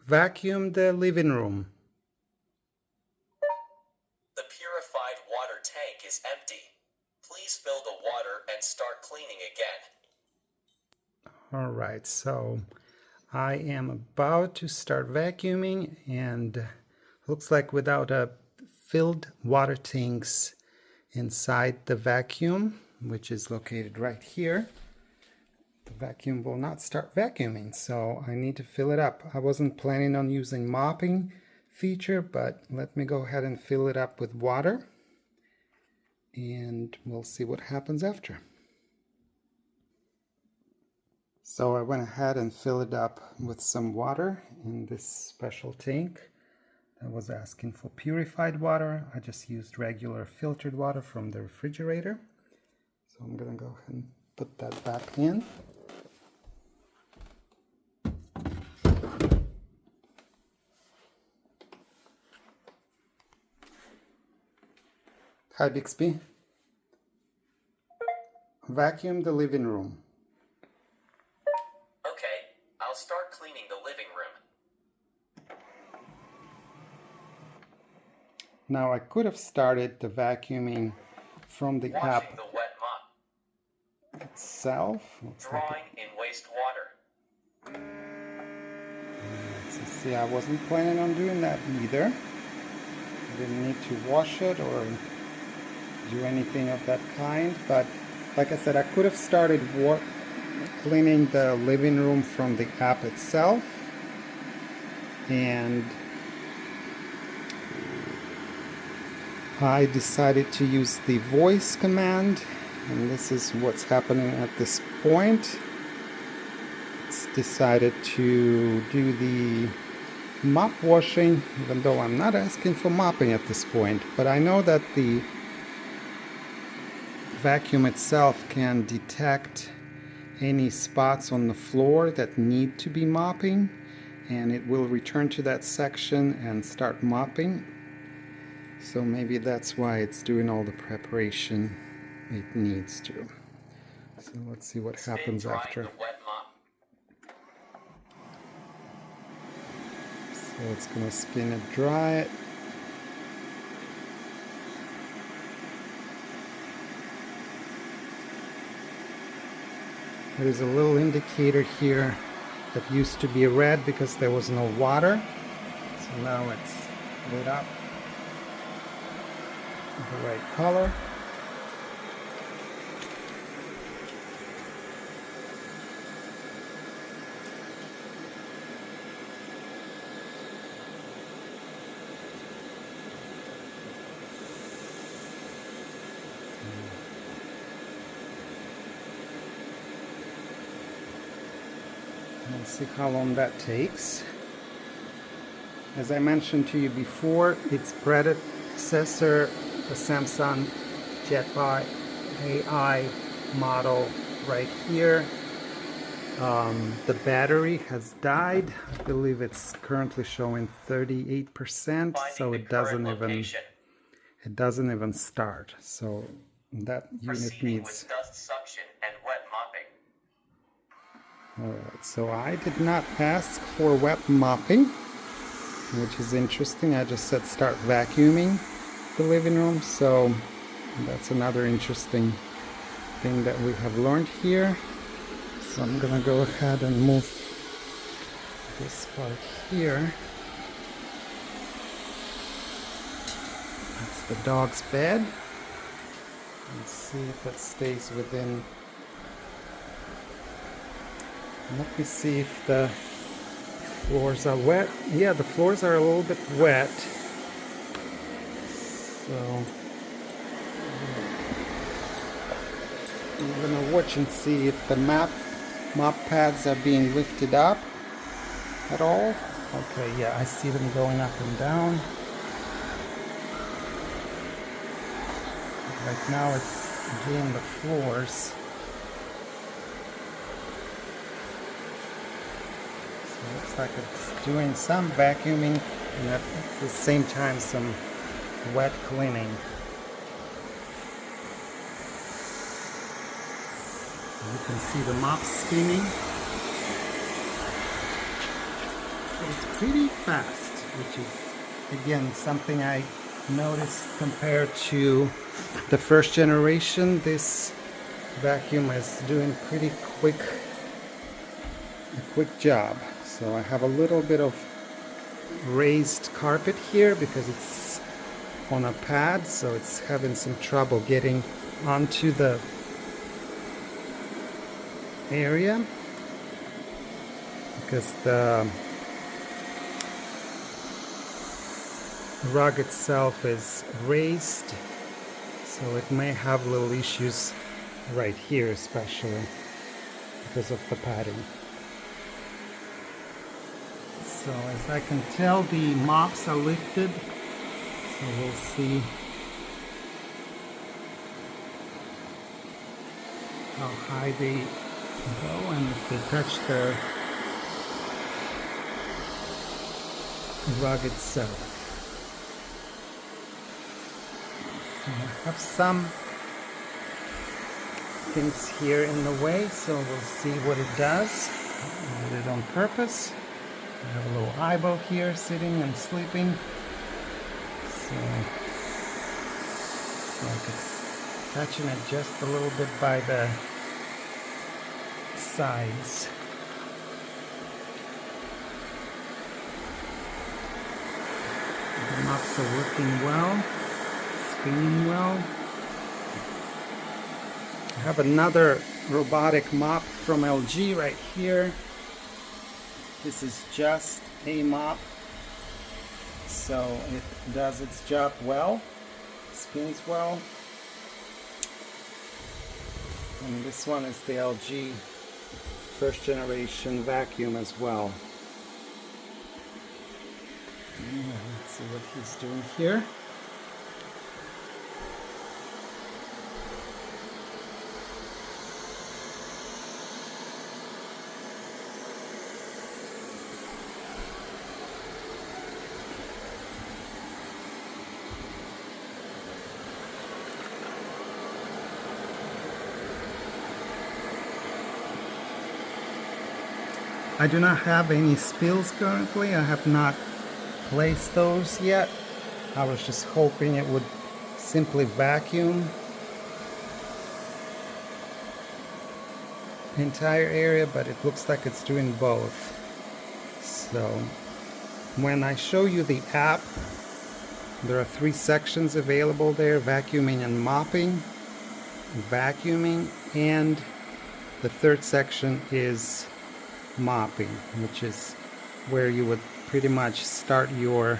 Vacuum the living room. The purified water tank is empty. Please fill the water and start cleaning again. All right, so I am about to start vacuuming, and looks like without a filled water tanks inside the vacuum, which is located right here, the vacuum will not start vacuuming, so I need to fill it up. I wasn't planning on using mopping feature, but let me go ahead and fill it up with water, and we'll see what happens after. So I went ahead and filled it up with some water in this special tank that was asking for purified water. I just used regular filtered water from the refrigerator. So I'm gonna go ahead and put that back in. Hi Bixby. Vacuum the living room. Okay, I'll start cleaning the living room. Now I could have started the vacuuming from the Washing app the wet mop. itself. Looks like Drawing in wastewater. let's see, I wasn't planning on doing that either. I didn't need to wash it or do anything of that kind, but like I said, I could have started cleaning the living room from the app itself, and I decided to use the voice command, and this is what's happening at this point. It's decided to do the mop washing, even though I'm not asking for mopping at this point, but I know that the vacuum itself can detect any spots on the floor that need to be mopping, and it will return to that section and start mopping. So maybe that's why it's doing all the preparation it needs to. So let's see what happens after. The wet mop. So it's gonna spin it, dry it. There's a little indicator here that used to be red because there was no water. So now it's lit up the right color. Let's see how long that takes. As I mentioned to you before, its predecessor, the Samsung Jetbot AI model right here, the battery has died. I believe it's currently showing 38%, so it doesn't even start. So that unit needs with dust suction and wet mopping. Alright, so I did not ask for wet mopping, which is interesting. I just said start vacuuming the living room, so that's another interesting thing that we have learned here. So I'm gonna go ahead and move this part here. That's the dog's bed. Let's see if it stays within. Let me see if the floors are wet. Yeah, the floors are a little bit wet. So I'm gonna watch and see if the mop pads are being lifted up at all. Okay, yeah, I see them going up and down. Right now it's doing the floors. Looks like it's doing some vacuuming and at the same time some wet cleaning. You can see the mop spinning. So it's pretty fast, which is again something I noticed compared to the first generation. This vacuum is doing pretty quick, a quick job. So I have a little bit of raised carpet here because it's on a pad, so it's having some trouble getting onto the area because the rug itself is raised, so it may have little issues right here, especially because of the padding. So as I can tell, the mops are lifted, so we'll see how high they go and if they touch the rug itself. So I have some things here in the way, so we'll see what it does. I did it on purpose. I have a little eyeball here sitting and sleeping. So it's like it's touching it just a little bit by the sides. The mops are working well, spinning well. I have another robotic mop from LG right here. This is just a mop, so it does its job well, spins well. And this one is the LG first generation vacuum as well. Let's see what he's doing here. I do not have any spills currently. I have not placed those yet. I was just hoping it would simply vacuum the entire area, but it looks like it's doing both. So when I show you the app, there are 3 sections available there: vacuuming and mopping, vacuuming, and the 3rd section is mopping, which is where you would pretty much start your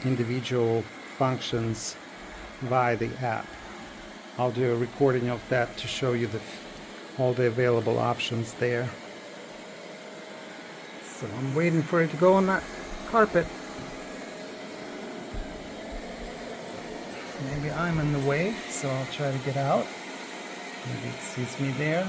individual functions via the app. I'll do a recording of that to show you all the available options there. So I'm waiting for it to go on that carpet. Maybe I'm in the way, so I'll try to get out. Maybe it sees me there.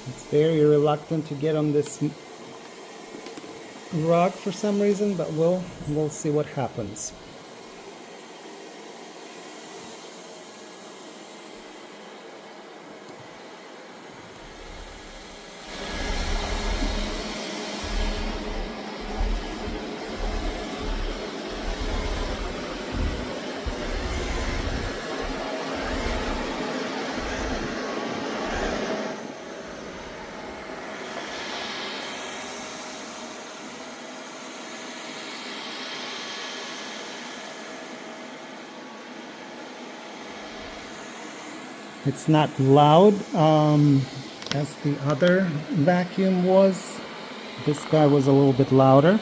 It's very reluctant to get on this rug for some reason, but we'll see what happens. It's not loud as the other vacuum was. This guy was a little bit louder.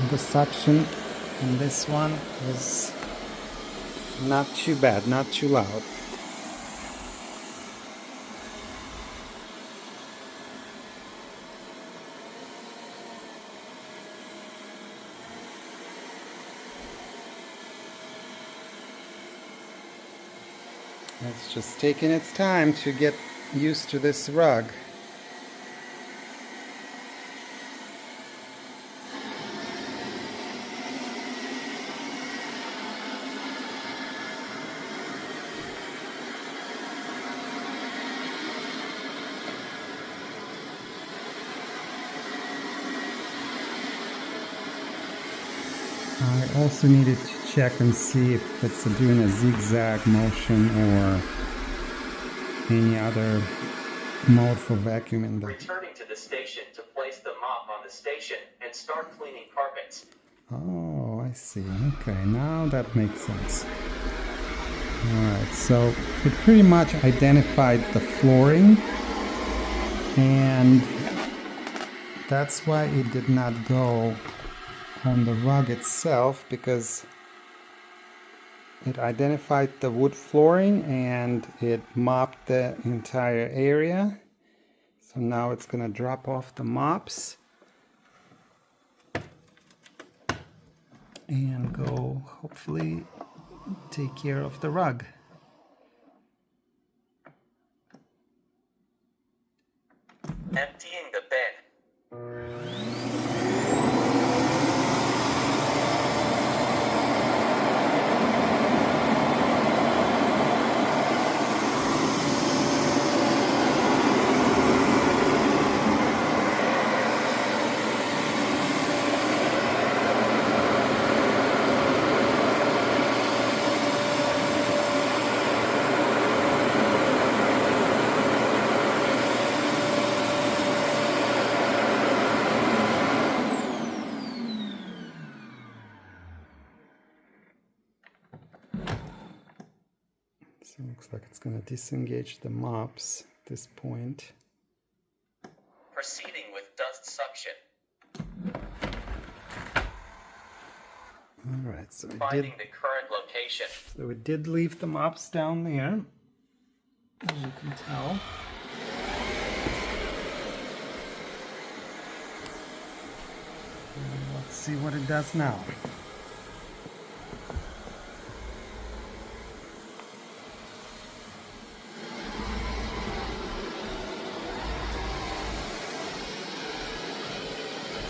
The suction in this one is not too bad, not too loud. It's just taking its time to get used to this rug. I also needed to check and see if it's doing a zigzag motion or any other mode for vacuuming. Returning to the station to place the mop on the station and start cleaning carpets. Oh, I see. Okay, now that makes sense. Alright, so it pretty much identified the flooring, and that's why it did not go on the rug itself, because it identified the wood flooring and it mopped the entire area. So now it's going to drop off the mops and go hopefully take care of the rug. Emptying the bin. So it looks like it's going to disengage the mops at this point. Proceeding with dust suction. Alright, so Finding the current location. So we did leave the mops down there, as you can tell. And let's see what it does now.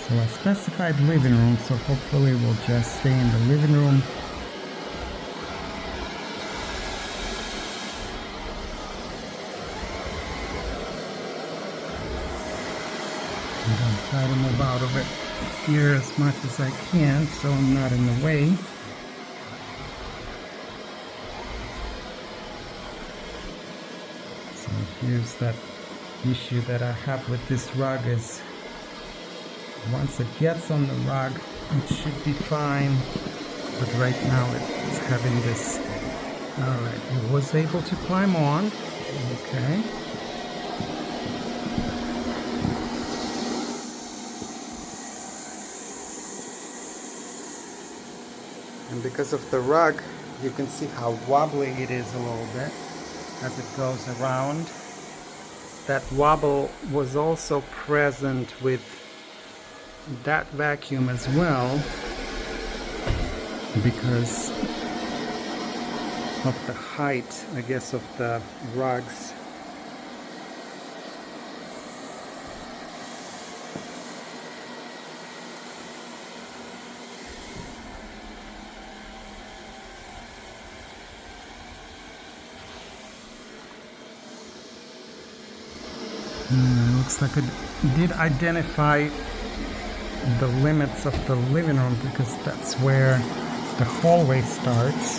So I specified living room, so hopefully we'll just stay in the living room. And I'll try to move out of it here as much as I can so I'm not in the way. So here's that issue that I have with this rug is once it gets on the rug, it should be fine, but right now it's having this. Alright, it was able to climb on. Okay. And because of the rug, you can see how wobbly it is a little bit as it goes around. That wobble was also present with that vacuum as well, because of the height, I guess, of the rugs. Looks like it did identify the limits of the living room, because that's where the hallway starts.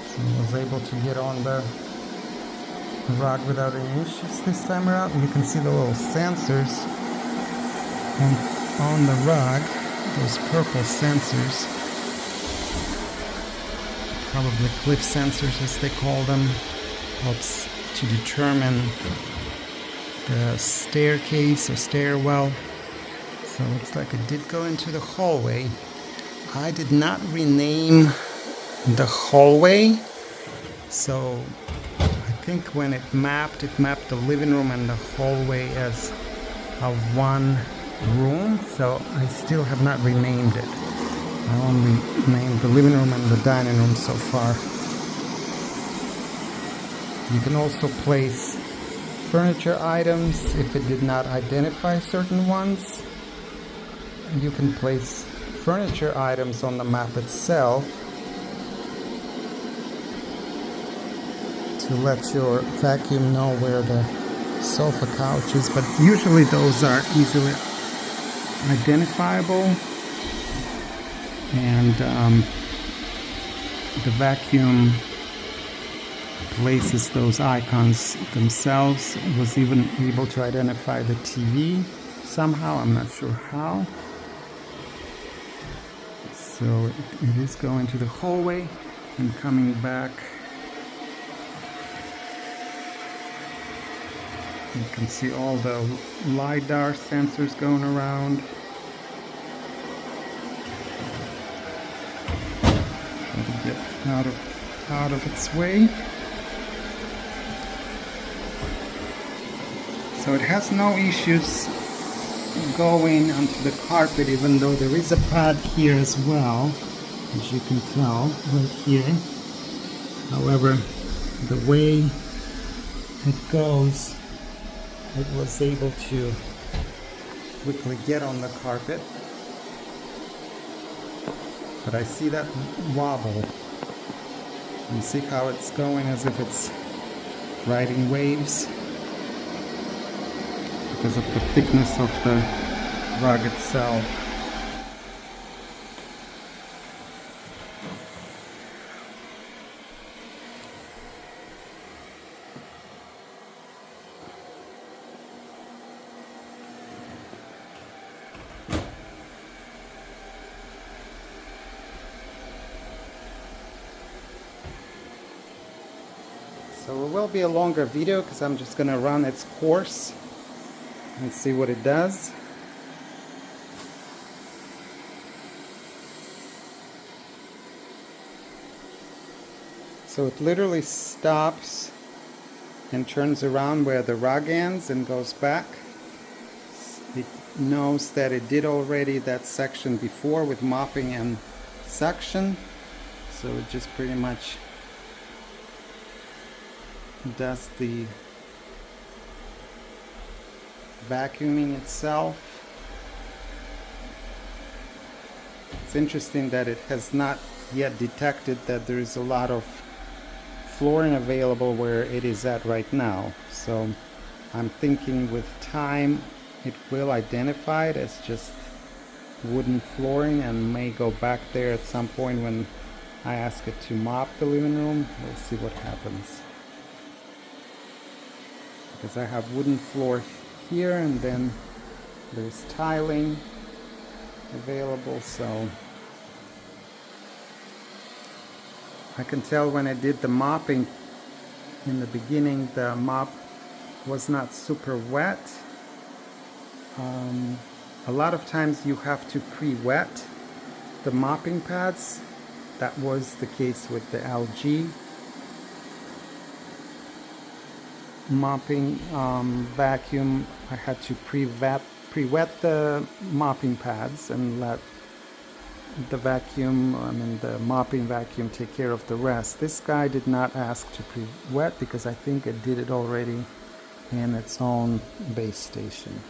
So I was able to get on the rug without any issues this time around. And you can see the little sensors on the rug. Those purple sensors, probably cliff sensors as they call them, helps to determine the staircase or stairwell. So it looks like it did go into the hallway. I did not rename the hallway, so I think when it mapped the living room and the hallway as a one room, so I still have not renamed it. I only named the living room and the dining room so far. You can also place furniture items if it did not identify certain ones. You can place furniture items on the map itself to let your vacuum know where the sofa couch is, but usually those are easily identifiable, and the vacuum places those icons themselves. It was even able to identify the TV somehow, I'm not sure how. So it is going to the hallway and coming back. You can see all the LiDAR sensors going around. It'll get out of its way. So it has no issues going onto the carpet, even though there is a pad here as well, as you can tell right here. However, the way it goes, it was able to quickly get on the carpet. But I see that wobble. You see how it's going as if it's riding waves because of the thickness of the rug itself. So it will be a longer video because I'm just going to run its course and see what it does. So it literally stops and turns around where the rug ends and goes back. It knows that it did already that section before with mopping and suction, so it just pretty much does the vacuuming itself. It's interesting that it has not yet detected that there is a lot of flooring available where it is at right now. So I'm thinking with time it will identify it as just wooden flooring and may go back there at some point when I ask it to mop the living room. We'll see what happens. Because I have wooden floor here and then there's tiling available, so I can tell when I did the mopping in the beginning, the mop was not super wet. A lot of times you have to pre-wet the mopping pads. That was the case with the LG mopping vacuum. I had to pre-wet the mopping pads and let the mopping vacuum take care of the rest. This guy did not ask to pre-wet because I think it did it already in its own base station.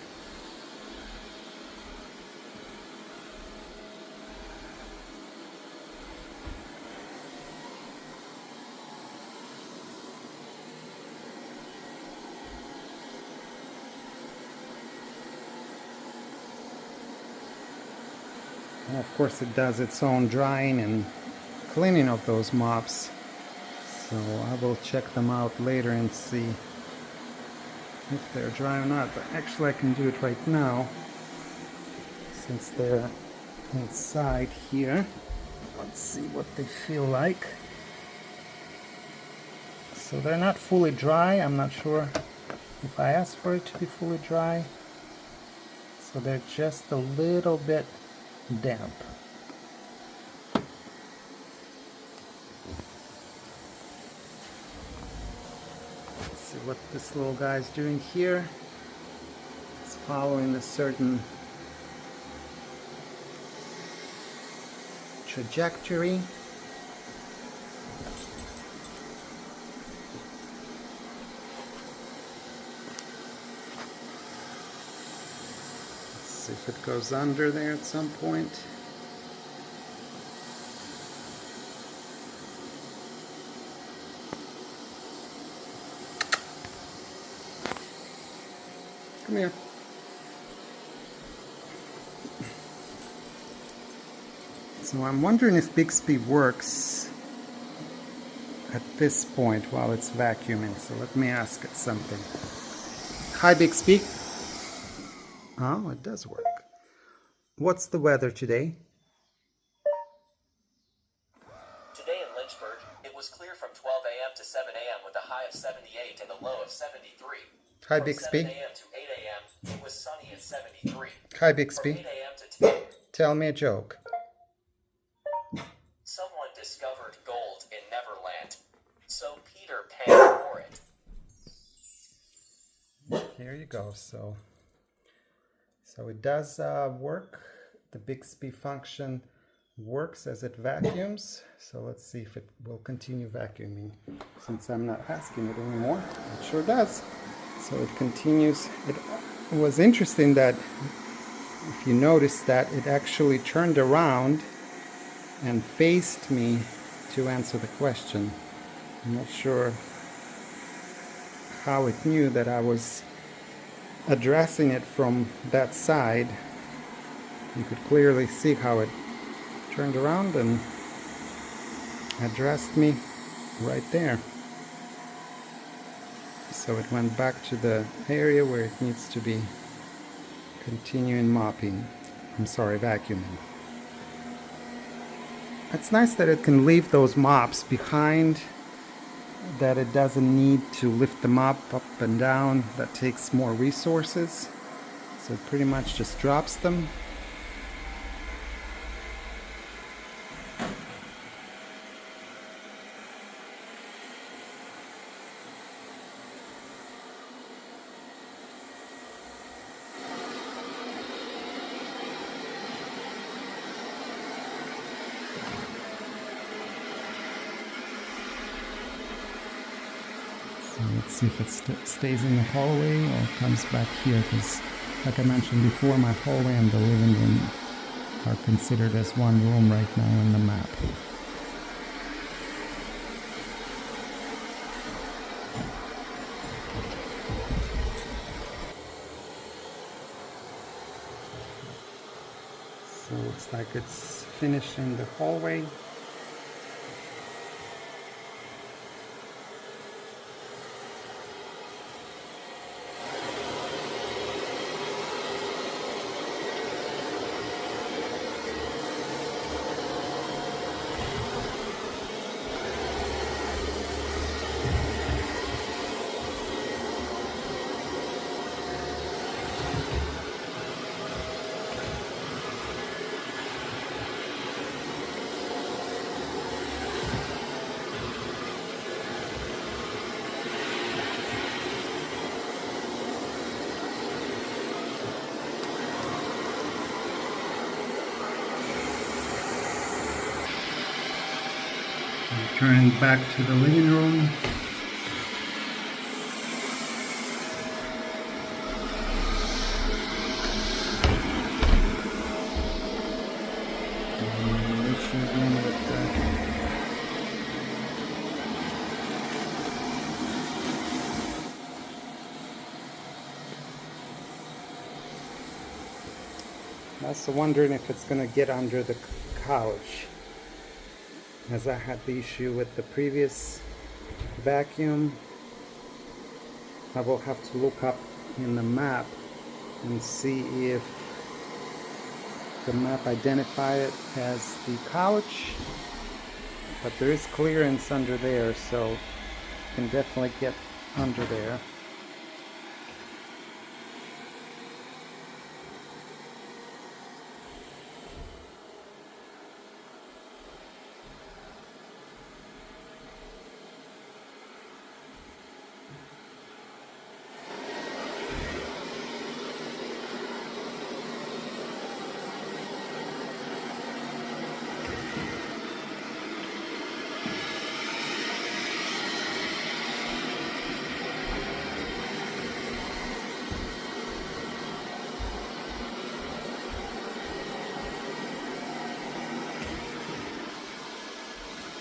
And of course it does its own drying and cleaning of those mops, so I will check them out later and see if they're dry or not. But actually I can do it right now since they're inside here. Let's see what they feel like. So they're not fully dry. I'm not sure if I asked for it to be fully dry, so they're just a little bit damp. Let's see what this little guy's doing here. It's following a certain trajectory. See if it goes under there at some point. Come here. So I'm wondering if Bixby works at this point while it's vacuuming. So let me ask it something. Hi, Bixby. Oh, it does work. What's the weather today? Today in Lynchburg, it was clear from 12 a.m. to 7 a.m. with a high of 78 and a low of 73. Hi, From Bixby. 7 a.m. to 8 a.m., it was sunny at 73. Hi, From Bixby. 8 a.m. to 10, Tell me a joke. someone discovered gold in Neverland. So Peter Pan wore it. Here you go. So it does work. The Bixby function works as it vacuums. So let's see if it will continue vacuuming. Since I'm not asking it anymore, it sure does. So it continues. It was interesting that if you notice that it actually turned around and faced me to answer the question. I'm not sure how it knew that I was addressing it from that side. You could clearly see how it turned around and addressed me right there. So it went back to the area where it needs to be, continuing mopping. I'm sorry, vacuuming. It's nice that it can leave those mops behind, that it doesn't need to lift the mop up and down. That takes more resources. So it pretty much just drops them. So let's see if it stays in the hallway or comes back here, because like I mentioned before, my hallway and the living room are considered as one room right now on the map. So it looks like it's finishing the hallway. Turning back to the living room. Issue again with I'm also wondering if it's going to get under the couch, as I had the issue with the previous vacuum. I will have to look up in the map and see if the map identify it as the couch, but there is clearance under there, so you can definitely get under there.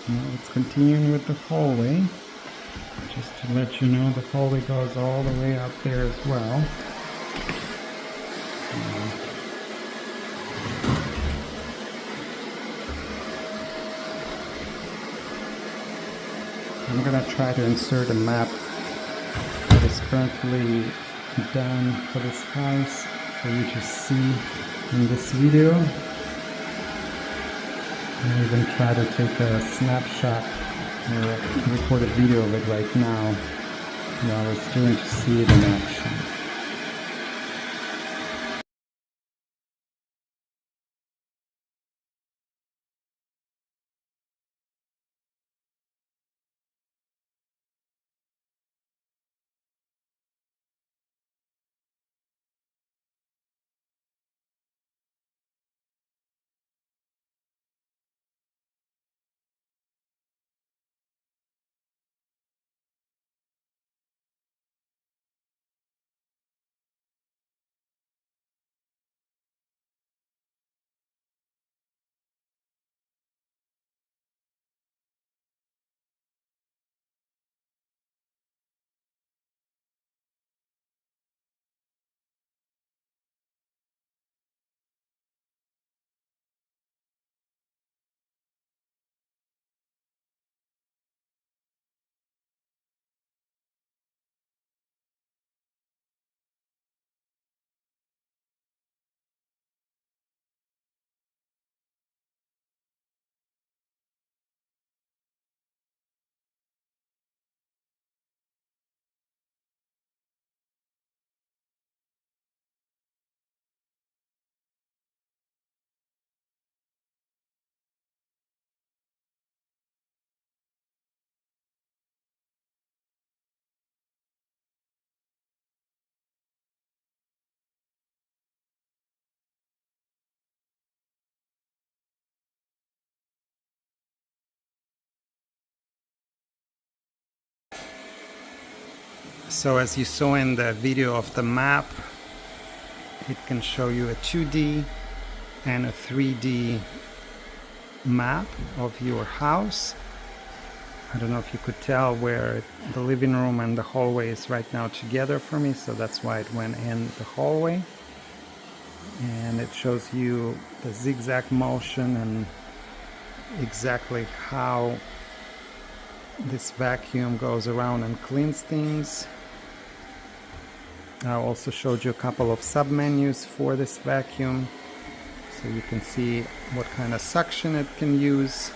Now it's continuing with the hallway. Just to let you know, the hallway goes all the way up there as well. I'm gonna try to insert a map that is currently done for this house for you to see in this video. I'll even try to take a snapshot or record a video of it right now while it's doing to see it in action. So as you saw in the video of the map, it can show you a 2D and a 3D map of your house. I don't know if you could tell where the living room and the hallway is right now together for me, so that's why it went in the hallway. And it shows you the zigzag motion and exactly how this vacuum goes around and cleans things. I also showed you a couple of sub-menus for this vacuum, so you can see what kind of suction it can use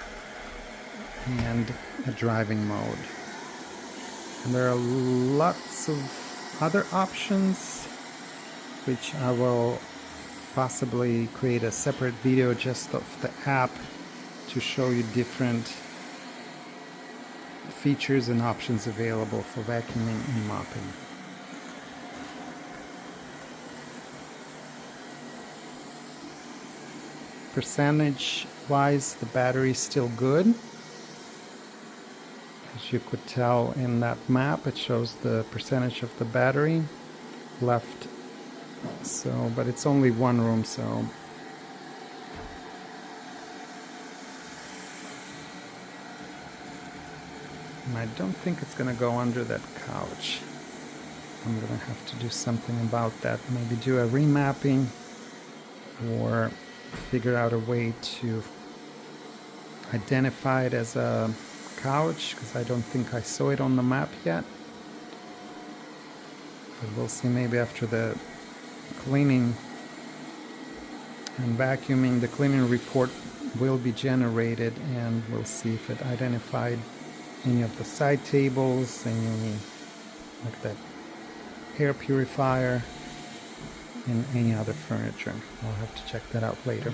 and a driving mode. And there are lots of other options which I will possibly create a separate video just of the app to show you different features and options available for vacuuming and mopping. Percentage wise, the battery is still good. As you could tell in that map, it shows the percentage of the battery left. So, but it's only one room, so and I don't think it's gonna go under that couch. I'm gonna have to do something about that. Maybe do a remapping or figure out a way to identify it as a couch, because I don't think I saw it on the map yet. But we'll see, maybe after the cleaning and vacuuming, the cleaning report will be generated and we'll see if it identified any of the side tables, any like that air purifier, and any other furniture. I'll have to check that out later.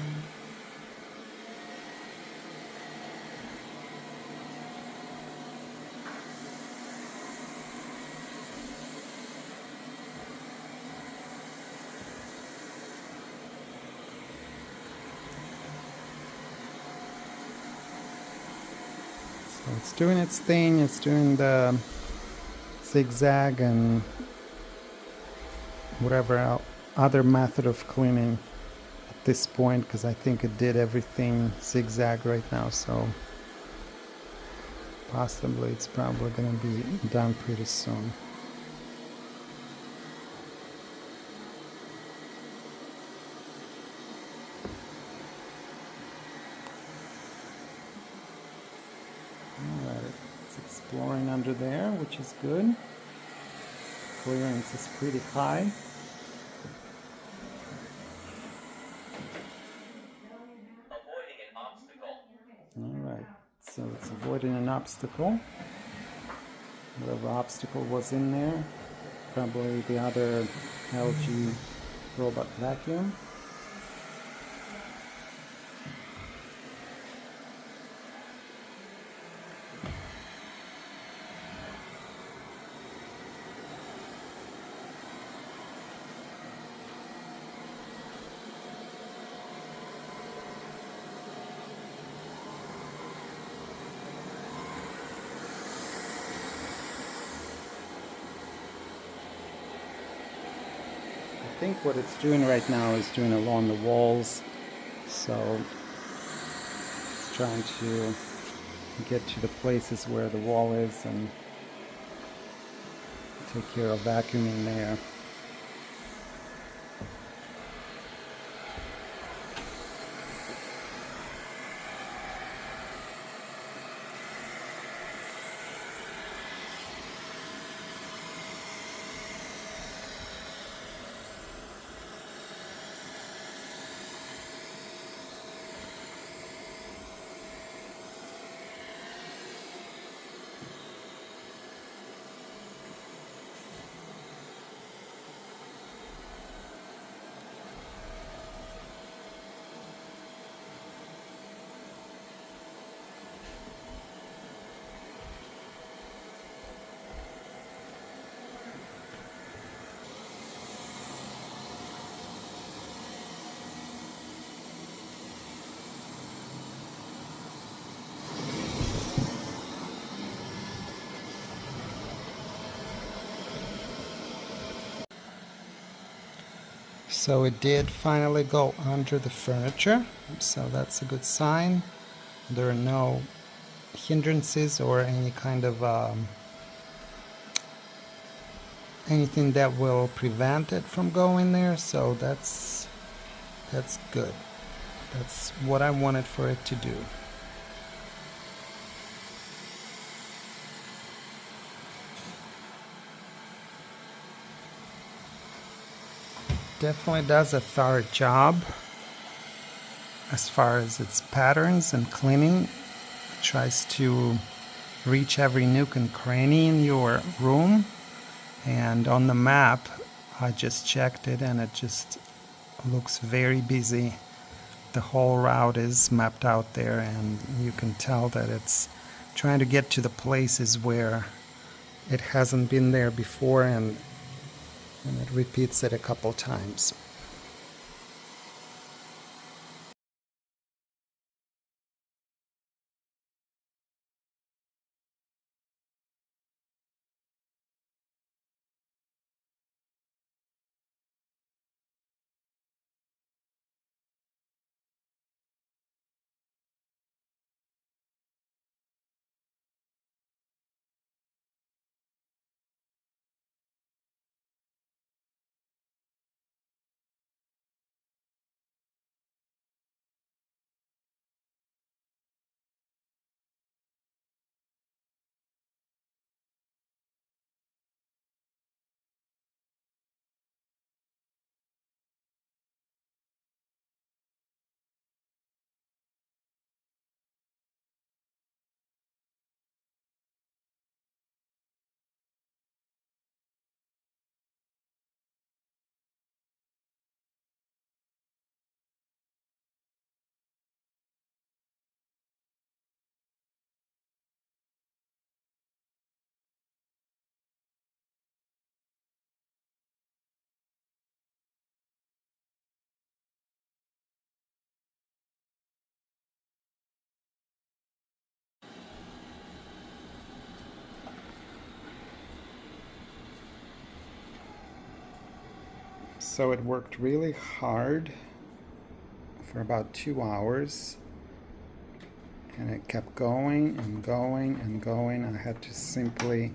So it's doing its thing, it's doing the zigzag and whatever other method of cleaning at this point, because I think it did everything zigzag right now, so possibly it's probably going to be done pretty soon. Alright, let's exploring under there, which is good. Clearance is pretty high. Avoiding an obstacle. Alright, so it's avoiding an obstacle. Whatever obstacle was in there. Probably the other LG robot vacuum. I think what it's doing right now is doing along the walls, so it's trying to get to the places where the wall is and take care of vacuuming there. So it did finally go under the furniture, so that's a good sign. There are no hindrances or any kind of anything that will prevent it from going there, so that's good. That's what I wanted for it to do. Definitely does a thorough job as far as its patterns and cleaning. It tries to reach every nook and cranny in your room, and on the map I just checked it and it just looks very busy. The whole route is mapped out there and you can tell that it's trying to get to the places where it hasn't been there before, and it repeats it a couple times. So it worked really hard for about 2 hours, and it kept going and going and going. I had to simply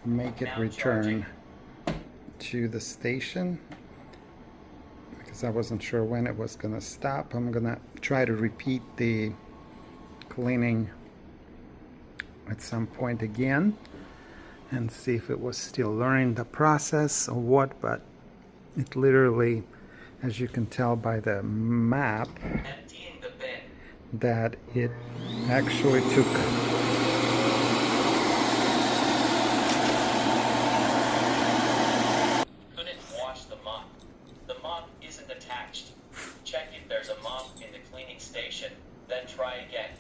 make it return to the station because I wasn't sure when it was going to stop. I'm going to try to repeat the cleaning at some point again and see if it was still learning the process or what, but it literally, as you can tell by the map, Emptying the bin. that it actually took Couldn't wash the mop. The mop isn't attached. Check if there's a mop in the cleaning station, then try again.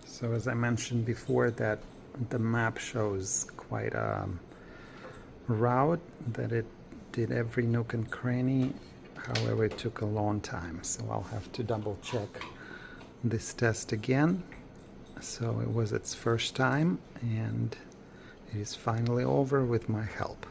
So as I mentioned before, that the map shows quite a route, that it did every nook and cranny. However, it took a long time, so I'll have to double check this test again. So it was its first time, and it is finally over with my help.